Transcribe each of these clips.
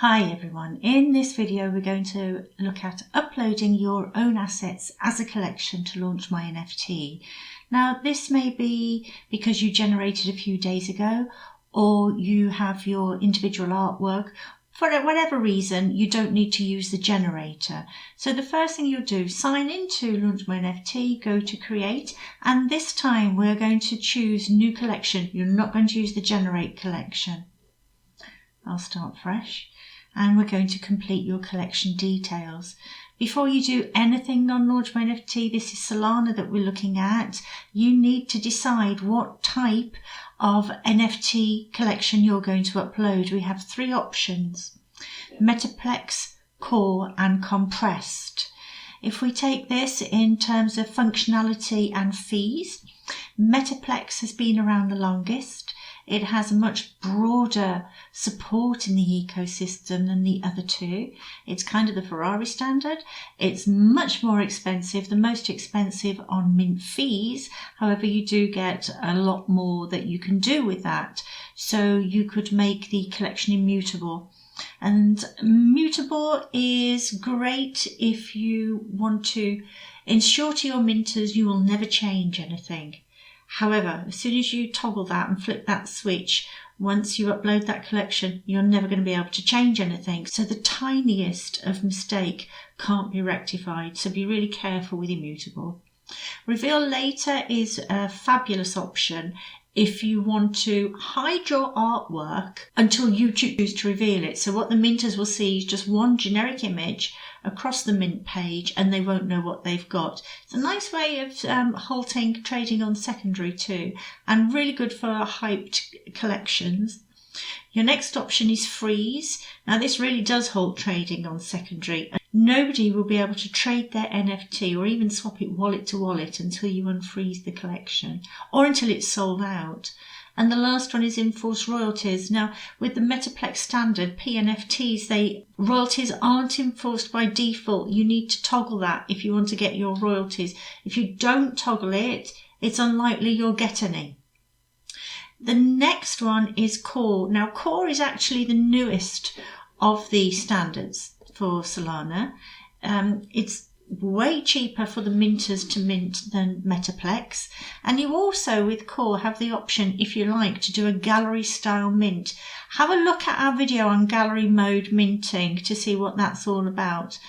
Hi everyone, in this video we're going to look at uploading your own assets as a collection to launch my NFT. Now this may be because you generated a few days ago or you have your individual artwork. For whatever reason, you don't need to use the generator. So the first thing you'll do, sign into Launch My NFT, go to create, and this time we're going to choose new collection. You're not going to use the generate collection. I'll start fresh. And we're going to complete your collection details. Before you do anything on Launch My NFT, this is Solana that we're looking at, you need to decide what type of NFT collection you're going to upload. We have three options: Metaplex, Core and Compressed. If we take this in terms of functionality and fees, Metaplex has been around the longest. It has a much broader support in the ecosystem than the other two. It's kind of the Ferrari standard. It's much more expensive, the most expensive on mint fees. However, you do get a lot more that you can do with that. So you could make the collection immutable. And mutable is great if you want to ensure to your minters you will never change anything. However, as soon as you toggle that and flip that switch, once you upload that collection, you're never going to be able to change anything. So the tiniest of mistake can't be rectified. So be really careful with immutable. Reveal later is a fabulous option if you want to hide your artwork until you choose to reveal it. So what the minters will see is just one generic image across the mint page and they won't know what they've got. It's a nice way of halting trading on secondary too, and really good for hyped collections. Your next option is freeze. Now this really does halt trading on secondary. Nobody will be able to trade their NFT or even swap it wallet to wallet until you unfreeze the collection or until it's sold out. And the last one is enforce royalties. Now with the Metaplex standard PNFTs, royalties aren't enforced by default. You need to toggle that if you want to get your royalties. If you don't toggle it, it's unlikely you'll get any. The next one is Core. Now Core is actually the newest of the standards for Solana. It's way cheaper for the minters to mint than Metaplex. And you also with Core have the option, if you like, to do a gallery style mint. Have a look at our video on gallery mode minting to see what that's all about.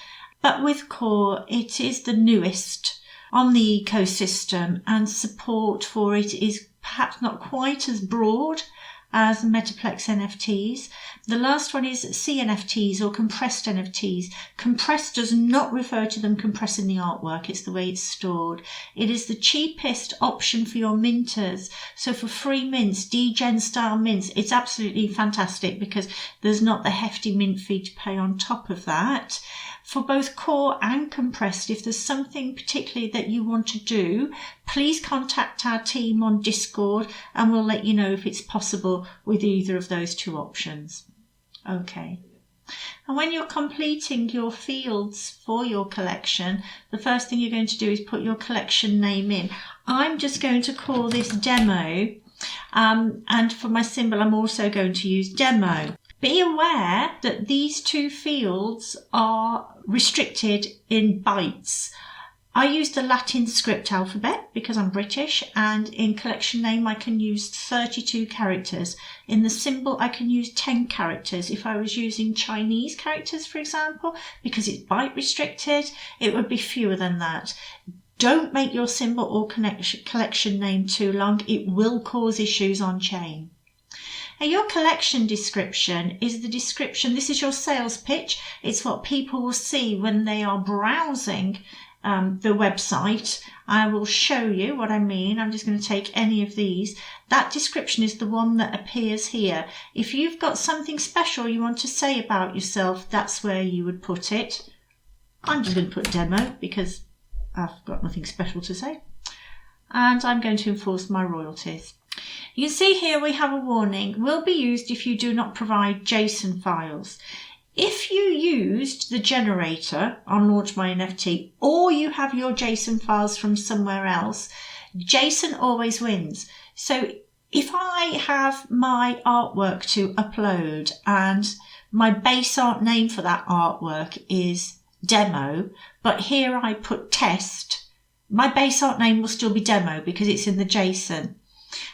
But with Core, it is the newest on the ecosystem and support for it is perhaps not quite as broad as Metaplex NFTs. The last one is CNFTs or compressed NFTs. Compressed does not refer to them compressing the artwork, it's the way it's stored. It is the cheapest option for your minters. So for free mints, degen style mints, it's absolutely fantastic because there's not the hefty mint fee to pay on top of that. For both Core and Compressed, if there's something particularly that you want to do, please contact our team on Discord and we'll let you know if it's possible with either of those two options. Okay. And when you're completing your fields for your collection, the first thing you're going to do is put your collection name in. I'm just going to call this demo. And for my symbol, I'm also going to use demo. Be aware that these two fields are restricted in bytes. I use the Latin script alphabet because I'm British, and in collection name I can use 32 characters. In the symbol I can use 10 characters. If I was using Chinese characters, for example, because it's byte restricted, it would be fewer than that. Don't make your symbol or collection name too long. It will cause issues on chain. Now your collection description is the description. This is your sales pitch. It's what people will see when they are browsing the website. I will show you what I mean. I'm just going to take any of these. That description is the one that appears here. If you've got something special you want to say about yourself, that's where you would put it. I'm just going to put demo because I've got nothing special to say. And I'm going to enforce my royalties. You can see here we have a warning, will be used if you do not provide JSON files. If you used the generator on Launch My NFT or you have your JSON files from somewhere else, JSON always wins. So if I have my artwork to upload and My base art name for that artwork is demo, but here I put test. My base art name will still be demo because it's in the JSON.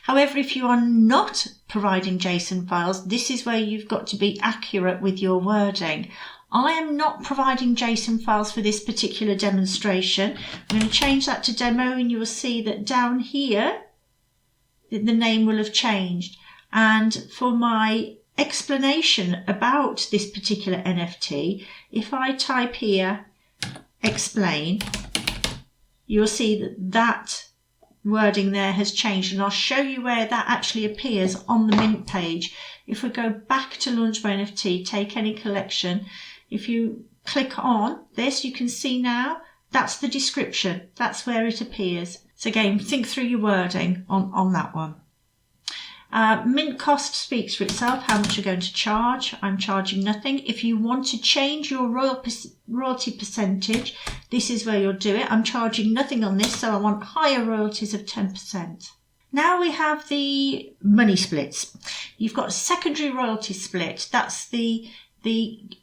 However, if you are not providing JSON files, this is where you've got to be accurate with your wording. I am not providing JSON files for this particular demonstration. I'm going to change that to demo, and you will see that down here, the name will have changed. And for my explanation about this particular NFT, if I type here, explain, you'll see that wording there has changed, and I'll show you where that actually appears on the Mint page. If we go back to Launch My NFT, take any collection, if you click on this, you can see now that's the description. That's where it appears. So again, think through your wording on that one. Mint cost speaks for itself, how much you're going to charge. I'm charging nothing. If you want to change your royalty percentage, this is where you'll do it. I'm charging nothing on this, so I want higher royalties of 10%. Now we have the money splits. You've got a secondary royalty split. That's the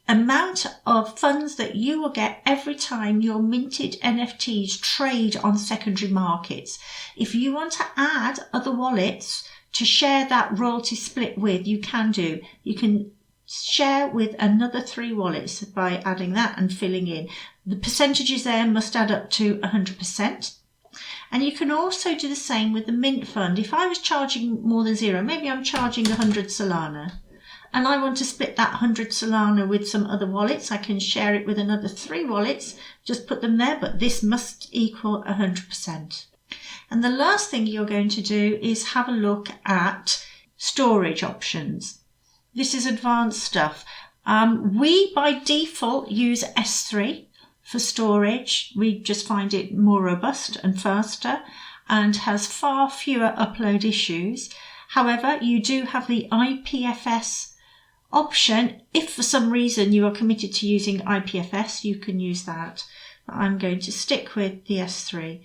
amount of funds that you will get every time your minted NFTs trade on secondary markets. If you want to add other wallets to share that royalty split with, you can do. You can share with another 3 wallets by adding that and filling in. The percentages there must add up to 100%. And you can also do the same with the Mint fund. If I was charging more than 0, maybe I'm charging 100 Solana, and I want to split that 100 Solana with some other wallets, I can share it with another 3 wallets, just put them there, but this must equal 100%. And the last thing you're going to do is have a look at storage options. This is advanced stuff. We by default use S3 for storage. We just find it more robust and faster and has far fewer upload issues. However, you do have the IPFS option. If for some reason you are committed to using IPFS, you can use that. But I'm going to stick with the S3.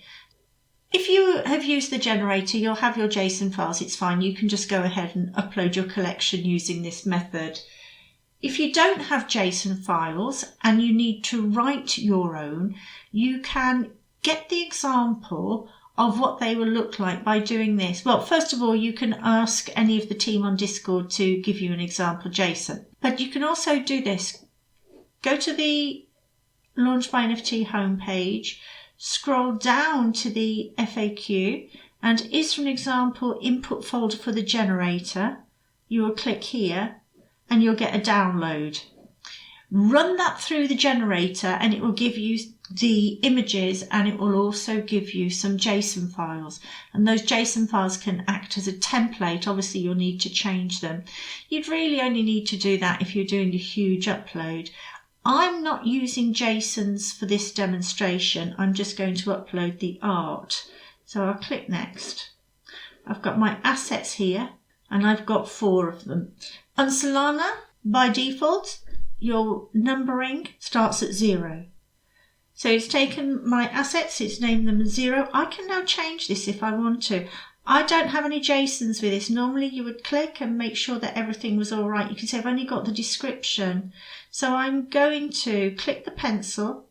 If you have used the generator, you'll have your JSON files. It's fine. You can just go ahead and upload your collection using this method. If you don't have JSON files and you need to write your own, you can get the example of what they will look like by doing this. Well, first of all, you can ask any of the team on Discord to give you an example JSON. But you can also do this. Go to the Launch My NFT homepage, scroll down to the FAQ, and is there an example input folder for the generator? You will click here and you'll get a download. Run that through the generator and it will give you the images, and it will also give you some JSON files, and those JSON files can act as a template. Obviously you'll need to change them. You'd really only need to do that if you're doing a huge upload. I'm not using JSONs for this demonstration. I'm just going to upload the art. So I'll click next. I've got my assets here and I've got 4 of them. On Solana, by default, your numbering starts at 0. So it's taken my assets, it's named them as 0. I can now change this if I want to. I don't have any JSONs with this. Normally you would click and make sure that everything was all right. You can see I've only got the description. So I'm going to click the pencil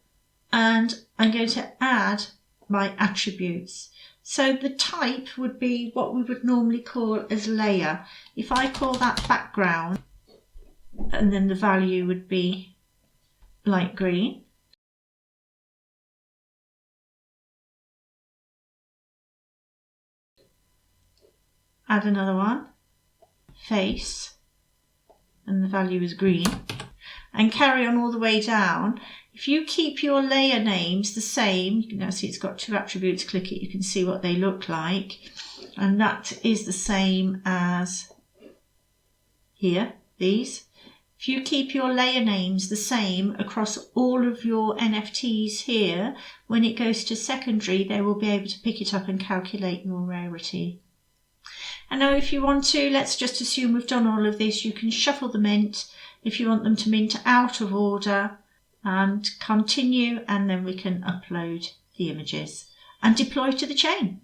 and I'm going to add my attributes. So the type would be what we would normally call as layer. If I call that background, and then the value would be light green. Add another one, face, and the value is green, and carry on all the way down. If you keep your layer names the same, you can now see it's got 2 attributes, click it, you can see what they look like, and that is the same as here, these. If you keep your layer names the same across all of your NFTs here, when it goes to secondary, they will be able to pick it up and calculate your rarity. And now if you want to, let's just assume we've done all of this, you can shuffle the mint if you want them to mint out of order, and continue, and then we can upload the images and deploy to the chain.